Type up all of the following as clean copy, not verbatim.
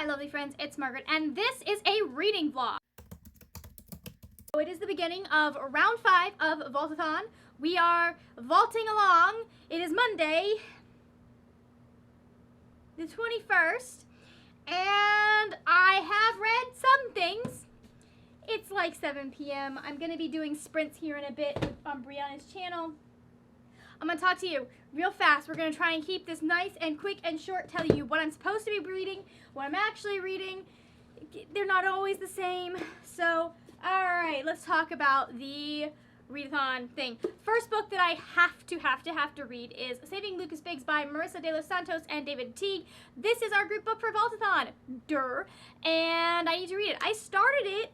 lovely friends, it's Margaret, and this is a reading vlog. So it is the beginning of round 5 of Vaultathon. We are vaulting along. It is Monday, the 21st, and I have read some things. It's like 7 p.m. I'm going to be doing sprints here in a bit on Brianna's channel. I'm going to talk to you real fast. We're going to try and keep this nice and quick and short, tell you what I'm supposed to be reading, what I'm actually reading. They're not always the same. So, alright, let's talk about the readathon thing. First book that I have to read is Saving Lucas Biggs by Marissa de los Santos and David Teague. This is our group book for Vaultathon. Durr. And I need to read it. I started it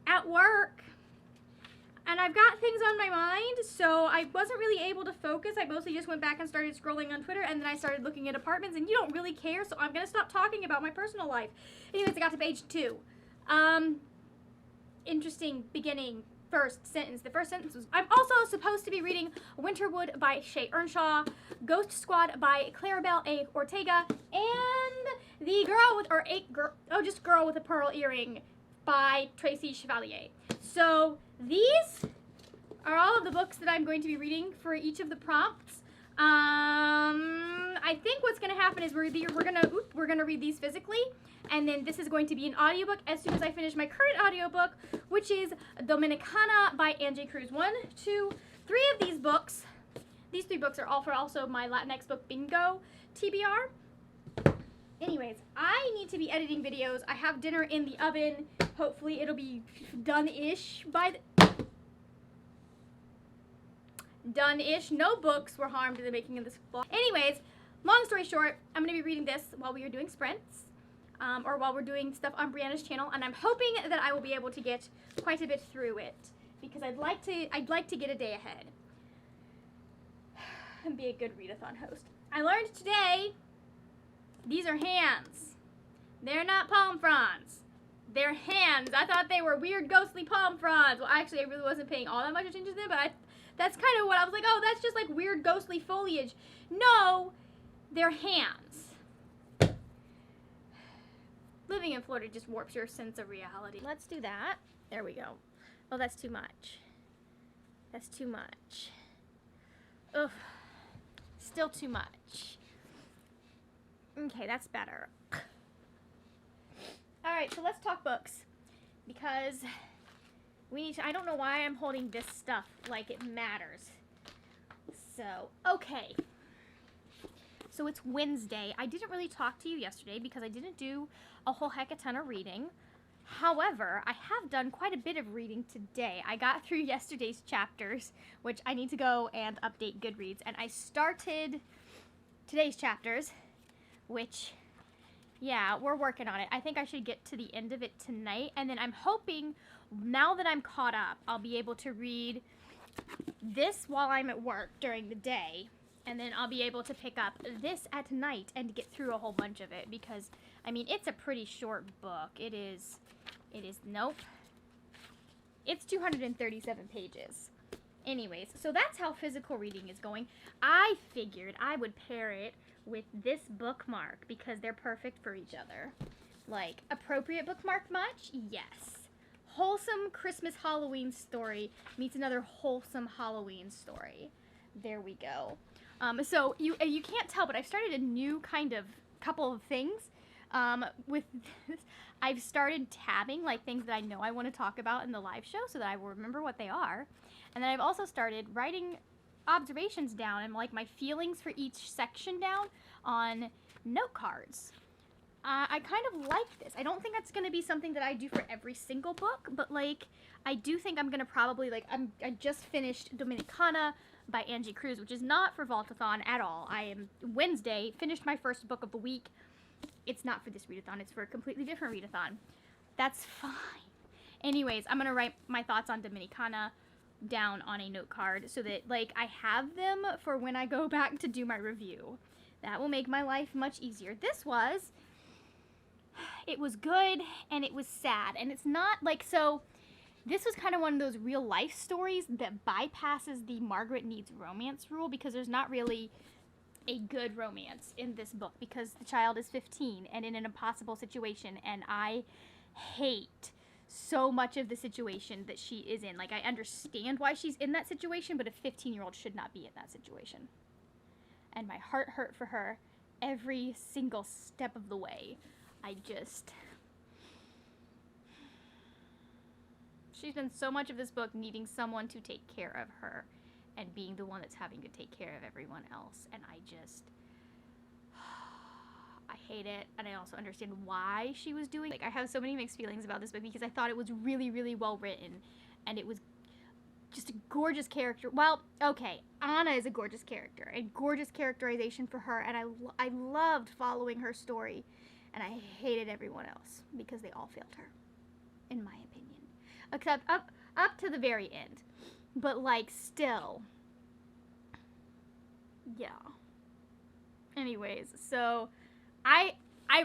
at work, and I've got things on my mind, so I wasn't really able to focus. I mostly just went back and started scrolling on Twitter, and then I started looking at apartments, and you don't really care, so I'm going to stop talking about my personal life. Anyways, I got to page 2. Interesting beginning. First sentence. The first sentence was, I'm also supposed to be reading Winterwood by Shay Earnshaw, Ghost Squad by Clarabelle A. Ortega, and The Girl with, Girl with a Pearl Earring by Tracy Chevalier. So these are all of the books that I'm going to be reading for each of the prompts. I think what's going to happen is we're gonna read these physically, and then this is going to be an audiobook as soon as I finish my current audiobook, which is Dominicana by Angie, Cruz. 1, 2, 3 of these books. These 3 books are all for also my Latinx book bingo TBR. Anyways, I need to be editing videos. I have dinner in the oven. Hopefully it'll be done-ish by the... Done-ish. No books were harmed in the making of this vlog. Anyways, long story short, I'm going to be reading this while we are doing sprints. Or while we're doing stuff on Brianna's channel, and I'm hoping that I will be able to get quite a bit through it, because I'd like to get a day ahead and be a good readathon host. I learned today these are hands. They're not palm fronds. They're hands. I thought they were weird ghostly palm fronds. Well, actually, I really wasn't paying all that much attention to them, but that's kind of what I was like, oh, that's just like weird ghostly foliage. No, they're hands. Living in Florida just warps your sense of reality. Let's do that. There we go. Oh, that's too much. That's too much. Ugh. Still too much. Okay, that's better. Alright, so let's talk books. Because we need to, I don't know why I'm holding this stuff like it matters. So, okay. So it's Wednesday. I didn't really talk to you yesterday because I didn't do a whole heck of a ton of reading. However, I have done quite a bit of reading today. I got through yesterday's chapters, which I need to go and update Goodreads. And I started today's chapters, which, yeah, we're working on it. I think I should get to the end of it tonight. And then I'm hoping, now that I'm caught up, I'll be able to read this while I'm at work during the day. And then I'll be able to pick up this at night and get through a whole bunch of it, because, I mean, it's a pretty short book. Nope. It's 237 pages. Anyways, so that's how physical reading is going. I figured I would pair it with this bookmark because they're perfect for each other. Like, appropriate bookmark much? Yes. Wholesome Christmas Halloween story meets another wholesome Halloween story. There we go. So you can't tell, but I've started a new kind of couple of things. With this, I've started tabbing like things that I know I want to talk about in the live show so that I will remember what they are. And then I've also started writing observations down and like my feelings for each section down on note cards. I kind of like this. I don't think that's going to be something that I do for every single book, but like I do think I'm going to probably like I just finished Dominicana by Angie, Cruz, which is not for Vaultathon at all. I am Wednesday, finished my first book of the week. It's not for this readathon, it's for a completely different readathon. That's fine. Anyways, I'm gonna write my thoughts on Dominicana down on a note card so that like I have them for when I go back to do my review. That will make my life much easier. It was good and it was sad, and it's not like, so this was kind of one of those real life stories that bypasses the Margaret needs romance rule, because there's not really a good romance in this book because the child is 15 and in an impossible situation, and I hate so much of the situation that she is in. Like, I understand why she's in that situation, but a 15-year-old should not be in that situation. And my heart hurt for her every single step of the way. She's been so much of this book needing someone to take care of her and being the one that's having to take care of everyone else. And I hate it. And I also understand why she was doing it. Like, I have so many mixed feelings about this book because I thought it was really, really well written. And it was just a gorgeous character. Well, okay, Anna is a gorgeous character. A gorgeous characterization for her. And I loved following her story. And I hated everyone else because they all failed her, in my opinion. Except up to the very end. But, like, still. Yeah. Anyways, so I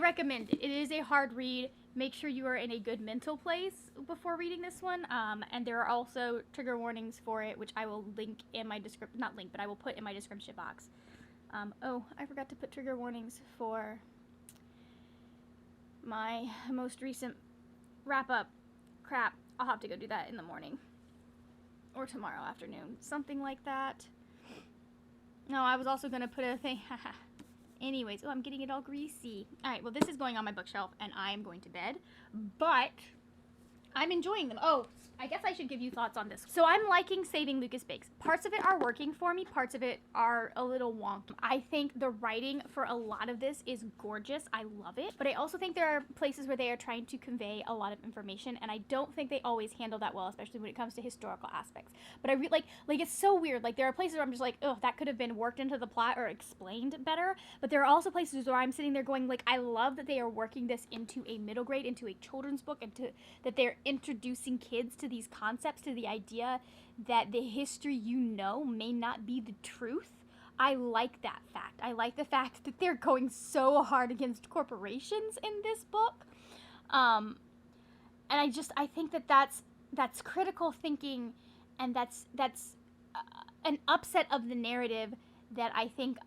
recommend it. It is a hard read. Make sure you are in a good mental place before reading this one. And there are also trigger warnings for it, which I will link in my description. Not link, but I will put in my description box. Oh, I forgot to put trigger warnings for my most recent wrap-up. Crap. I'll have to go do that in the morning. Or tomorrow afternoon. Something like that. No, I was also going to put a thing. Anyways. Oh, I'm getting it all greasy. Alright, well, this is going on my bookshelf, and I am going to bed. But I'm enjoying them. Oh, I guess I should give you thoughts on this. So I'm liking Saving Lucas Biggs. Parts of it are working for me. Parts of it are a little wonky. I think the writing for a lot of this is gorgeous. I love it. But I also think there are places where they are trying to convey a lot of information, and I don't think they always handle that well, especially when it comes to historical aspects. But I like it's so weird. Like, there are places where I'm just like, oh, that could have been worked into the plot or explained better. But there are also places where I'm sitting there going, like, I love that they are working this into a middle grade, into a children's book, and that they're introducing kids to these concepts, to the idea that the history you know may not be the truth. I like that fact. I like the fact that they're going so hard against corporations in this book. And I think that's critical thinking, and that's an upset of the narrative that I think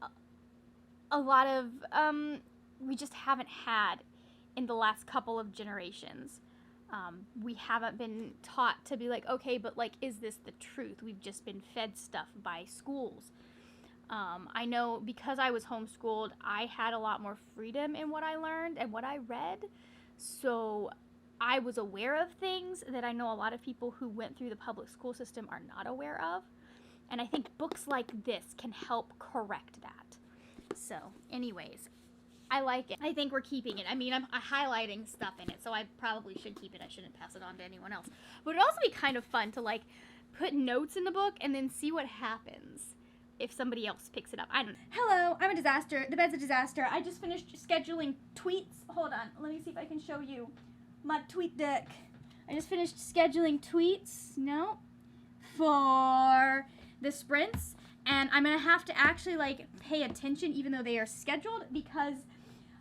a lot of we just haven't had in the last couple of generations. We haven't been taught to be like, okay, but like, is this the truth? We've just been fed stuff by schools. I know because I was homeschooled, I had a lot more freedom in what I learned and what I read. So I was aware of things that I know a lot of people who went through the public school system are not aware of. And I think books like this can help correct that. So, anyways, I like it. I think we're keeping it. I mean, I'm highlighting stuff in it, so I probably should keep it. I shouldn't pass it on to anyone else. But it'd also be kind of fun to, like, put notes in the book and then see what happens if somebody else picks it up. I don't know. Hello, I'm a disaster. The bed's a disaster. I just finished scheduling tweets. Hold on. Let me see if I can show you my tweet deck. I just finished scheduling tweets. No. For the sprints. And I'm going to have to actually, like, pay attention even though they are scheduled because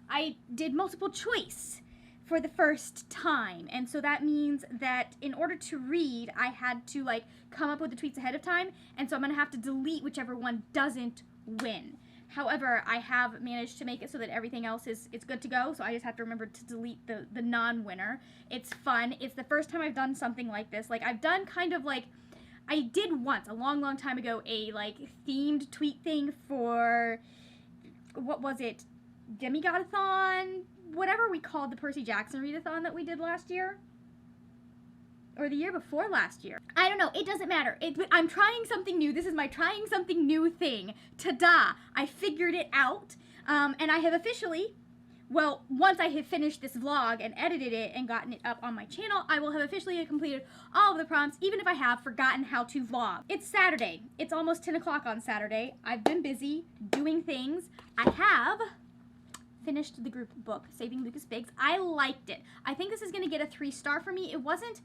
I did multiple choice for the first time. And so that means that in order to read, I had to, like, come up with the tweets ahead of time. And so I'm going to have to delete whichever one doesn't win. However, I have managed to make it so that everything else is good to go. So I just have to remember to delete the non-winner. It's fun. It's the first time I've done something like this. Like, I've done kind of, like, I did once, a long, long time ago, a, like, themed tweet thing for, what was it, Demigodathon? Whatever we called the Percy Jackson readathon that we did last year. Or the year before last year. I don't know. It doesn't matter. I'm trying something new. This is my trying something new thing. Ta-da! I figured it out. And I have officially... Well, once I have finished this vlog and edited it and gotten it up on my channel, I will have officially completed all of the prompts, even if I have forgotten how to vlog. It's Saturday. It's almost 10 o'clock on Saturday. I've been busy doing things. I have finished the group book, Saving Lucas Biggs. I liked it. I think this is going to get a 3-star for me. It wasn't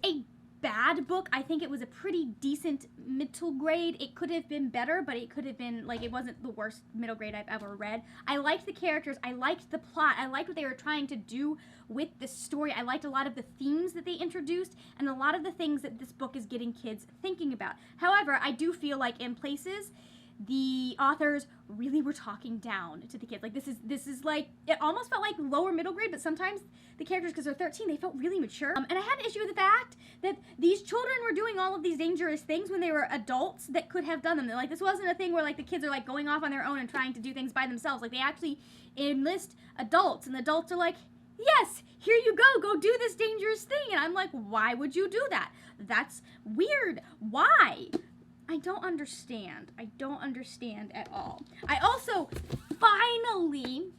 a bad book. I think it was a pretty decent middle grade. It could have been better, but it could have been, like, it wasn't the worst middle grade I've ever read. I liked the characters. I liked the plot. I liked what they were trying to do with the story. I liked a lot of the themes that they introduced and a lot of the things that this book is getting kids thinking about. However, I do feel like in places the authors really were talking down to the kids. Like, this is like, it almost felt like lower middle grade, but sometimes the characters, because they're 13, they felt really mature. And I had an issue with the fact that these children were doing all of these dangerous things when they were adults that could have done them. Like, this wasn't a thing where, like, the kids are, like, going off on their own and trying to do things by themselves. Like, they actually enlist adults, and the adults are like, yes, here you go do this dangerous thing. And I'm like, why would you do that? That's weird. Why? I don't understand. I don't understand at all. I also finally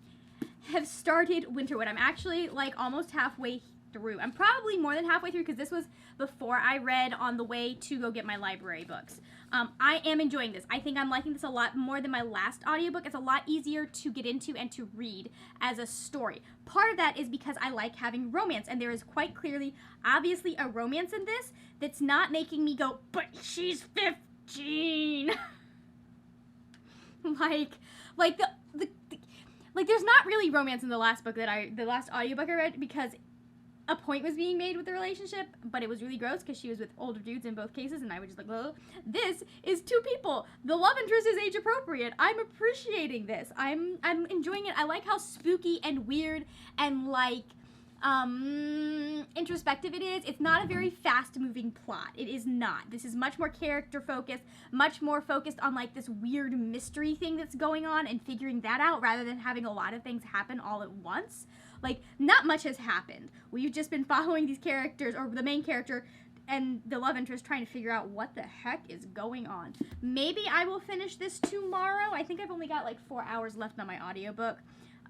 have started Winterwood. I'm actually like almost halfway through. I'm probably more than halfway through because this was before I read on the way to go get my library books. I am enjoying this. I think I'm liking this a lot more than my last audiobook. It's a lot easier to get into and to read as a story. Part of that is because I like having romance, and there is quite clearly, obviously, a romance in this that's not making me go, but she's 15. like there's not really romance in the last book the last audiobook I read, because a point was being made with the relationship, but it was really gross because she was with older dudes in both cases, and I was just like, well, this is two people. The love interest is age appropriate. I'm appreciating this. I'm enjoying it. I like how spooky and weird and like introspective it is. It's not a very fast moving plot. It is not. This is much more character focused, much more focused on like this weird mystery thing that's going on and figuring that out rather than having a lot of things happen all at once. Like, not much has happened. We've just been following these characters, or the main character and the love interest, trying to figure out what the heck is going on. Maybe I will finish this tomorrow. I think I've only got like 4 hours left on my audiobook.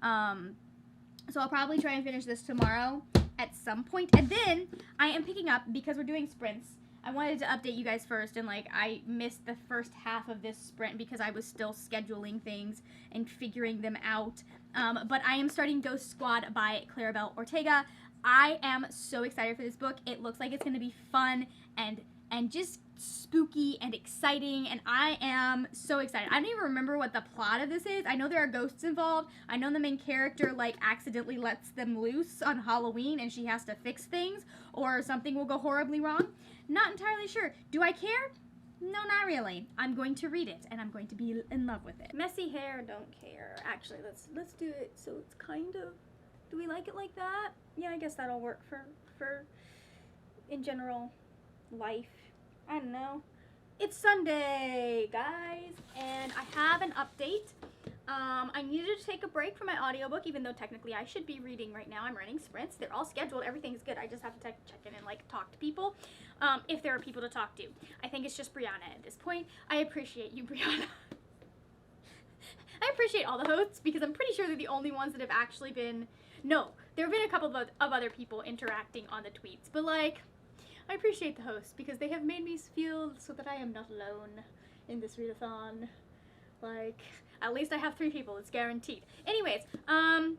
So I'll probably try and finish this tomorrow at some point. And then I am picking up, because we're doing sprints, I wanted to update you guys first, and like I missed the first half of this sprint because I was still scheduling things and figuring them out. But I am starting Ghost Squad by Clarabelle Ortega. I am so excited for this book. It looks like it's going to be fun and just spooky and exciting, and I am so excited. I don't even remember what the plot of this is. I know there are ghosts involved. I know the main character like accidentally lets them loose on Halloween and she has to fix things, or something will go horribly wrong. Not entirely sure. Do I care? No, not really. I'm going to read it, and I'm going to be in love with it. Messy hair, don't care. Actually, let's do it so it's kind of... Do we like it like that? Yeah, I guess that'll work for in general life. I don't know. It's Sunday, guys, and I have an update. I needed to take a break from my audiobook, even though technically I should be reading right now. I'm running sprints. They're all scheduled. Everything's good. I just have to check in and like talk to people, if there are people to talk to. I think it's just Brianna at this point. I appreciate you, Brianna. I appreciate all the hosts, because I'm pretty sure they're the only ones that have actually been... No, there have been a couple of other people interacting on the tweets, but like... I appreciate the hosts because they have made me feel so that I am not alone in this readathon. Like, at least I have 3 people, it's guaranteed. Anyways, I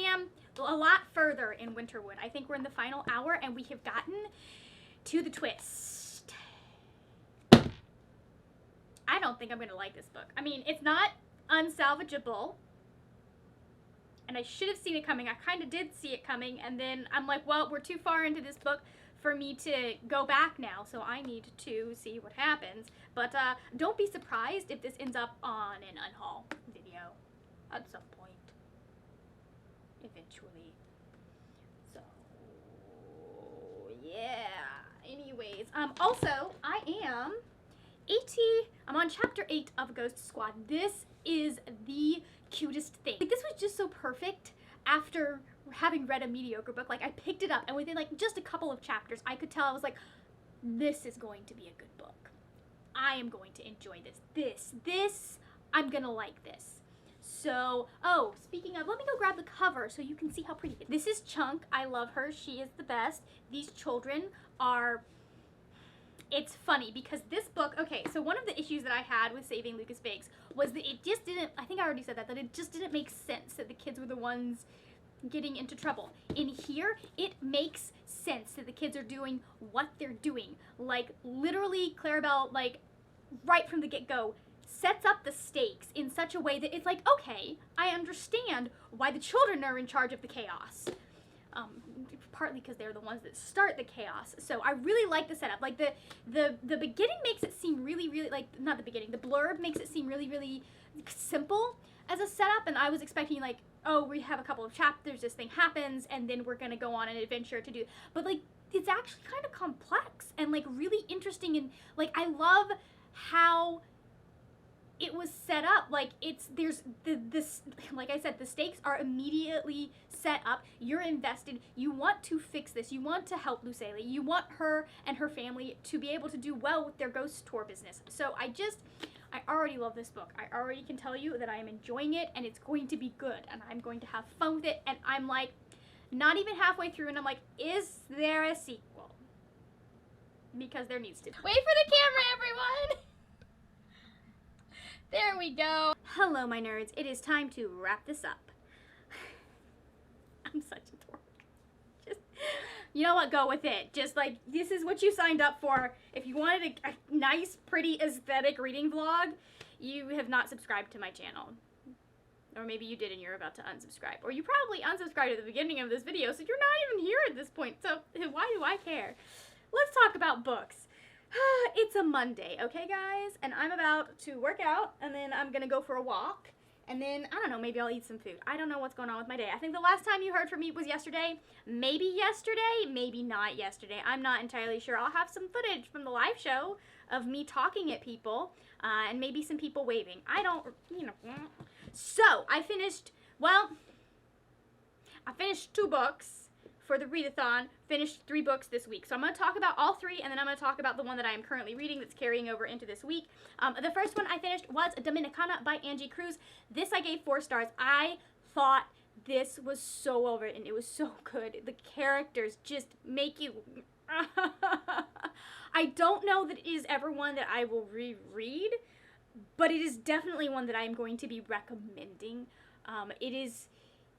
am a lot further in Winterwood. I think we're in the final hour and we have gotten to the twist. I don't think I'm gonna like this book. I mean, it's not unsalvageable. And I should have seen it coming. I kind of did see it coming, and then I'm like, well, we're too far into this book for me to go back now, so I need to see what happens. But don't be surprised if this ends up on an unhaul video at some point, eventually. So yeah. Anyways, also I'm on chapter 8 of Ghost Squad. This is the cutest thing. Like, this was just so perfect after having read a mediocre book. Like, I picked it up, and within like just a couple of chapters I could tell I was like, this is going to be a good book. I am going to enjoy this. I'm gonna like this. So, oh, speaking of, let me go grab the cover so you can see how pretty it is. This is Chunk. I love her. She is the best. These children are... It's funny because this book, okay, so one of the issues that I had with Saving Lucas Bakes was that it just didn't, I think I already said that it just didn't make sense that the kids were the ones getting into trouble. In here, it makes sense that the kids are doing what they're doing. Like, literally, Clarabelle, like, right from the get-go, sets up the stakes in such a way that it's like, okay, I understand why the children are in charge of the chaos. partly because they're the ones that start the chaos. So I really like the setup. Like the beginning makes it seem really, really, like, not the beginning, the blurb makes it seem really, really simple as a setup, and I was expecting, like, oh, we have a couple of chapters, this thing happens, and then we're gonna go on an adventure to do, but, like, it's actually kind of complex and, like, really interesting, and, like, I love how it was set up. Like, there's this, like I said, the stakes are immediately set up. You're invested. You want to fix this. You want to help Lucille. You want her and her family to be able to do well with their ghost tour business. So I already love this book. I already can tell you that I am enjoying it, and it's going to be good, and I'm going to have fun with it, and I'm, like, not even halfway through, and I'm like, is there a sequel? Because there needs to be. Wait for the camera, everyone! There we go. Hello, my nerds. It is time to wrap this up. I'm such a dork. Just, you know what? Go with it. Just, like, this is what you signed up for. If you wanted a nice, pretty, aesthetic reading vlog, you have not subscribed to my channel. Or maybe you did and you're about to unsubscribe. Or you probably unsubscribed at the beginning of this video, so you're not even here at this point. So why do I care? Let's talk about books. It's a Monday, okay, guys? And I'm about to work out, and then I'm gonna go for a walk, and then, I don't know, maybe I'll eat some food. I don't know what's going on with my day. I think the last time you heard from me was yesterday. Maybe yesterday, maybe not yesterday. I'm not entirely sure. I'll have some footage from the live show of me talking at people, and maybe some people waving. I don't, you know. So, I finished 2 books for the readathon, finished 3 books this week. So I'm going to talk about all 3, and then I'm going to talk about the one that I am currently reading that's carrying over into this week. The first one I finished was Dominicana by Angie Cruz. This I gave 4 stars. I thought this was so well written. It was so good. The characters just make you... I don't know that it is ever one that I will reread, but it is definitely one that I am going to be recommending. It is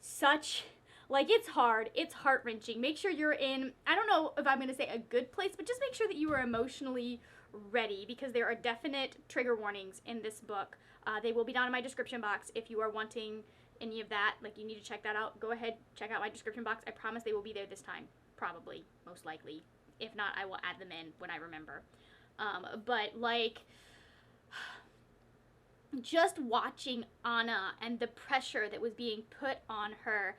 such... Like, it's hard. It's heart-wrenching. Make sure you're in, I don't know if I'm going to say a good place, but just make sure that you are emotionally ready, because there are definite trigger warnings in this book. They will be down in my description box if you are wanting any of that. Like, you need to check that out. Go ahead, check out my description box. I promise they will be there this time. Probably. Most likely. If not, I will add them in when I remember. But, like... just watching Anna and the pressure that was being put on her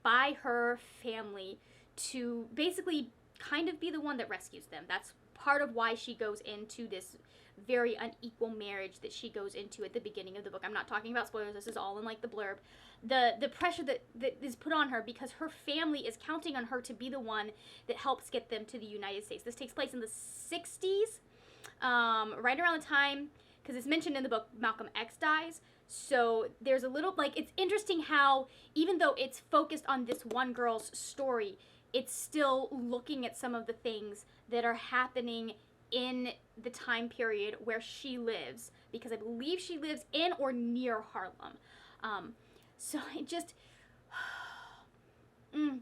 by her family to basically kind of be the one that rescues them. That's part of why she goes into this very unequal marriage that she goes into at the beginning of the book. I'm not talking about spoilers. This is all in, like, the blurb. The pressure that is put on her because her family is counting on her to be the one that helps get them to the United States. This takes place in the 60s, right around the time, because it's mentioned in the book, Malcolm X dies. So there's a little, like, it's interesting how, even though it's focused on this one girl's story, it's still looking at some of the things that are happening in the time period where she lives, because I believe she lives in or near Harlem. So it just,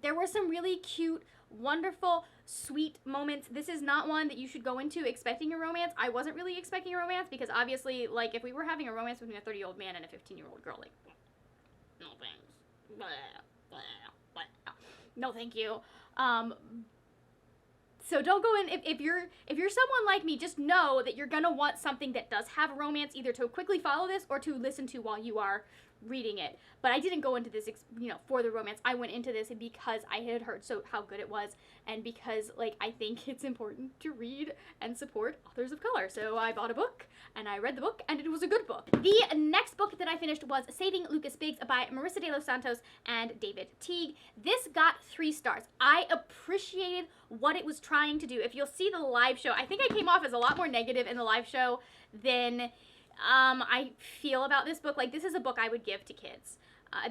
there were some really cute, wonderful, sweet moments. This is not one that you should go into expecting a romance. I wasn't really expecting a romance, because obviously, like, if we were having a romance between a 30-year-old man and a 15-year-old girl, like, no thanks. Blah, blah, blah. No thank you. So don't go in, if you're someone like me, just know that you're gonna want something that does have a romance, either to quickly follow this or to listen to while you are reading it. But I didn't go into this, for the romance. I went into this because I had heard how good it was, and because, like, I think it's important to read and support authors of color. So I bought a book, and I read the book, and it was a good book. The next book that I finished was Saving Lucas Biggs by Marissa de los Santos and David Teague. This got 3 stars. I appreciated what it was trying to do. If you'll see the live show, I think I came off as a lot more negative in the live show than I feel about this book. Like, this is a book I would give to kids.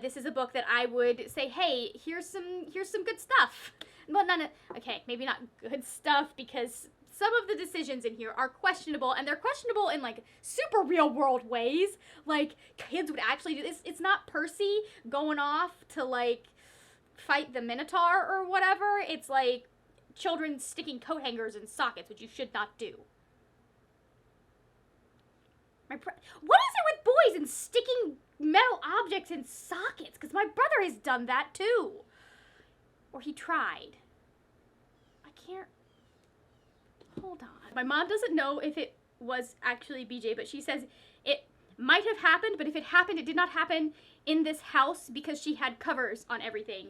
This is a book that I would say, hey, here's some good stuff. Well, okay, maybe not good stuff, because some of the decisions in here are questionable, and they're questionable in, like, super real world ways. Like, kids would actually do this. It's not Percy going off to, like, fight the Minotaur or whatever. It's, like, children sticking coat hangers in sockets, which you should not do. What is it with boys and sticking metal objects in sockets? Because my brother has done that too. Or he tried. I can't, hold on. My mom doesn't know if it was actually BJ, but she says it might have happened, but if it happened, it did not happen in this house because she had covers on everything,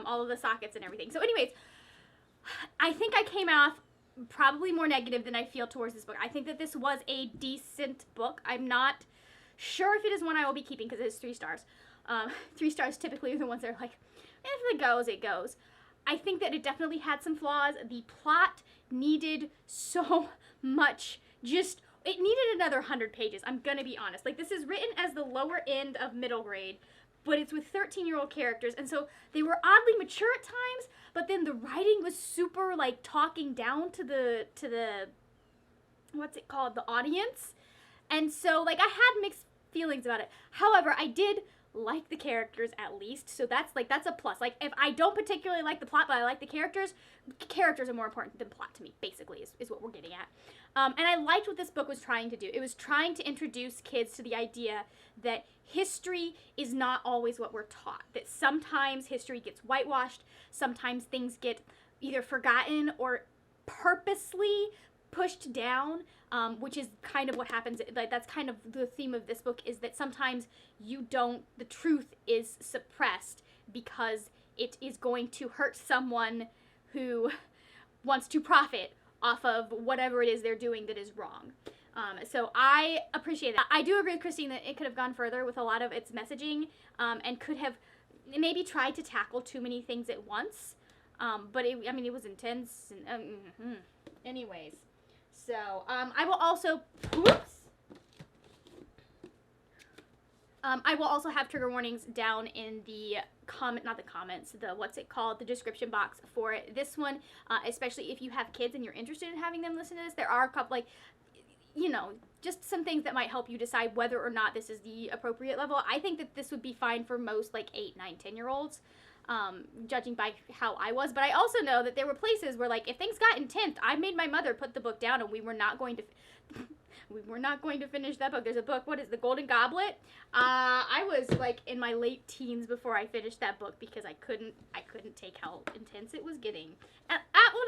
all of the sockets and everything. So anyways, I think I came off probably more negative than I feel towards this book. I think that this was a decent book. I'm not sure if it is one I will be keeping because it is 3 stars. 3 stars typically are the ones that are like, if it goes, it goes. I think that it definitely had some flaws. The plot needed so much, it needed another 100 pages, I'm gonna be honest. Like, this is written as the lower end of middle grade, but it's with 13-year-old characters, and so they were oddly mature at times, but then the writing was super, like, talking down to the, what's it called, the audience, and so, like, I had mixed feelings about it. However, I did like the characters at least, so that's a plus. Like, if I don't particularly like the plot, but I like the characters are more important than plot to me, basically, is what we're getting at. And I liked what this book was trying to do. It was trying to introduce kids to the idea that history is not always what we're taught, that sometimes history gets whitewashed, sometimes things get either forgotten or purposely pushed down, which is kind of what happens. Like, that's kind of the theme of this book, is that sometimes the truth is suppressed because it is going to hurt someone who wants to profit off of whatever it is they're doing that is wrong. So I appreciate that. I do agree with Christine that it could have gone further with a lot of its messaging, and could have maybe tried to tackle too many things at once. But it was intense. And, anyways. So, I will also, I will also have trigger warnings down in the the description box for this one, especially if you have kids and you're interested in having them listen to this. There are a couple, just some things that might help you decide whether or not this is the appropriate level. I think that this would be fine for most, 8, 9, 10-year-olds. Judging by how I was, but I also know that there were places where, if things got intense, I made my mother put the book down, and we were not going to finish that book. There's a book, what is The Golden Goblet? I was, in my late teens before I finished that book because I couldn't take how intense it was getting. And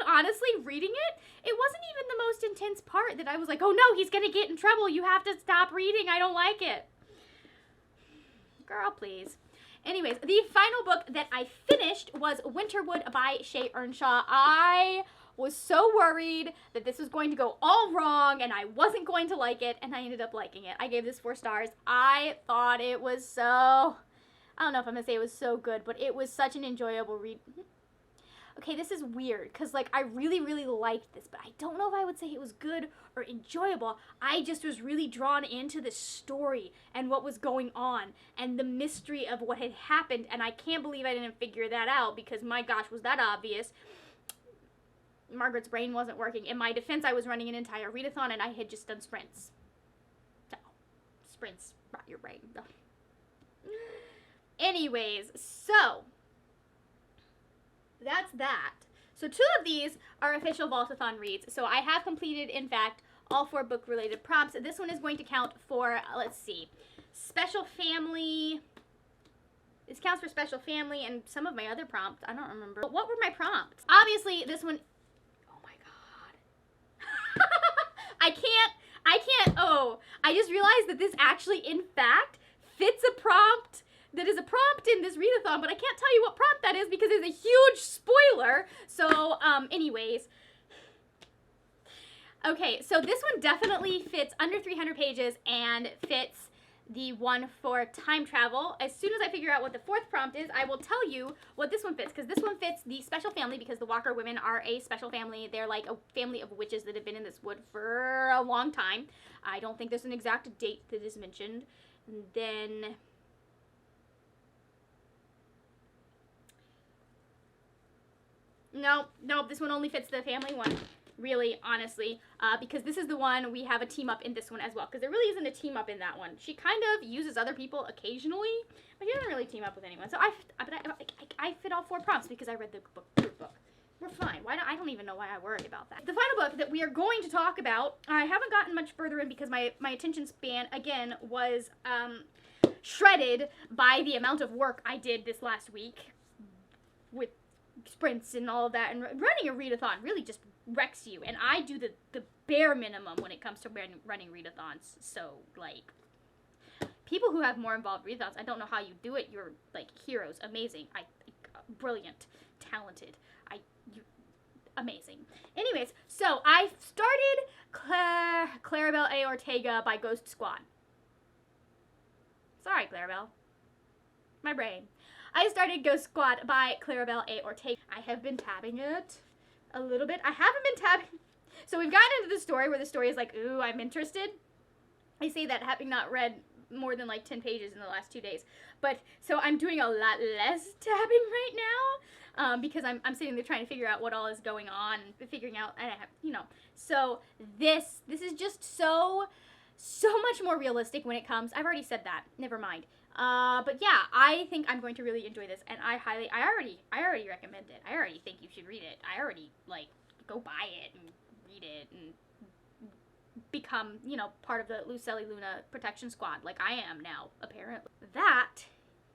honestly, reading it wasn't even the most intense part that I was like, oh no, he's gonna get in trouble, you have to stop reading, I don't like it. Girl, please. Anyways, the final book that I finished was Winterwood by Shay Earnshaw. I was so worried that this was going to go all wrong and I wasn't going to like it, and I ended up liking it. I gave this 4 stars. I thought it was I don't know if I'm going to say it was so good, but it was such an enjoyable read. Okay, this is weird, because, I really, really liked this, but I don't know if I would say it was good or enjoyable. I just was really drawn into the story and what was going on and the mystery of what had happened, and I can't believe I didn't figure that out, because, my gosh, was that obvious. Margaret's brain wasn't working. In my defense, I was running an entire readathon, and I had just done sprints. So, sprints rot your brain. Anyways, so that's that. So 2 of these are official Vaultathon reads. So I have completed, in fact, all 4 book-related prompts. This one is going to count for, let's see, Special Family. This counts for Special Family and some of my other prompts. I don't remember. But what were my prompts? Obviously, this one, oh my god. I just realized that this actually, in fact, fits a prompt that is a prompt in this readathon, but I can't tell you what prompt that is because it's a huge spoiler. So, anyways. Okay, so this one definitely fits under 300 pages and fits the one for time travel. As soon as I figure out what the 4th prompt is, I will tell you what this one fits, because this one fits the special family, because the Walker women are a special family. They're like a family of witches that have been in this wood for a long time. I don't think there's an exact date that is mentioned. And then No, this one only fits the family one, really, honestly, because this is the one we have a team up in this one as well, because there really isn't a team up in that one. She kind of uses other people occasionally, but she doesn't really team up with anyone. So I fit all 4 prompts because I read the book. We're fine. I don't even know why I worry about that. The final book that we are going to talk about, I haven't gotten much further in because my attention span, again, was shredded by the amount of work I did this last week with sprints and all of that, and running a readathon really just wrecks you, and I do the bare minimum when it comes to running readathons. So, like, people who have more involved readathons, I don't know how you do it. You're, like, heroes. Amazing. Brilliant. Talented. Amazing. Anyways, so I started Clarabelle A. Ortega by Ghost Squad. Sorry, Clarabelle. My brain. I started Ghost Squad by Clarabelle A. Ortega. I have been tabbing it a little bit. I haven't been tabbing. So we've gotten into the story where the story is like, ooh, I'm interested. I say that having not read more than like 10 pages in the last 2 days. But so I'm doing a lot less tabbing right now because I'm sitting there trying to figure out what all is going on and figuring out, and I have, you know. So this is just so much more realistic when it comes. I've already said that. Never mind. But yeah, I think I'm going to really enjoy this, and I already recommend it. I already think you should read it. I already, like, go buy it and read it and become, you know, part of the Lucelli Luna protection squad like I am now, apparently. That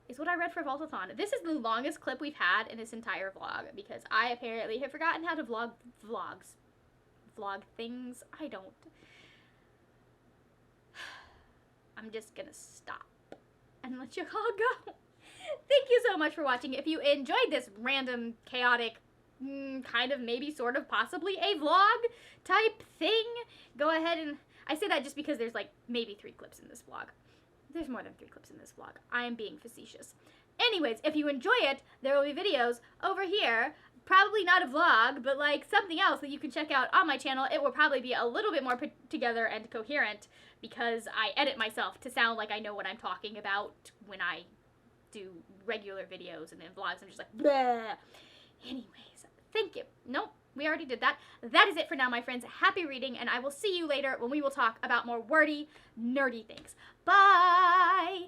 is what I read for Vaultathon. This is the longest clip we've had in this entire vlog because I apparently have forgotten how to vlog things. I don't. I'm just gonna stop and let you all go. Thank you so much for watching. If you enjoyed this random, chaotic, kind of, maybe, sort of, possibly a vlog type thing, go ahead and, I say that just because there's like maybe 3 clips in this vlog. There's more than 3 clips in this vlog. I am being facetious. Anyways, if you enjoy it, there will be videos over here. Probably not a vlog, but like something else that you can check out on my channel. It will probably be a little bit more put together and coherent because I edit myself to sound like I know what I'm talking about when I do regular videos, and then vlogs I'm just like, bleh. Anyways, thank you. Nope, we already did that. That is it for now, my friends. Happy reading, and I will see you later when we will talk about more wordy, nerdy things. Bye!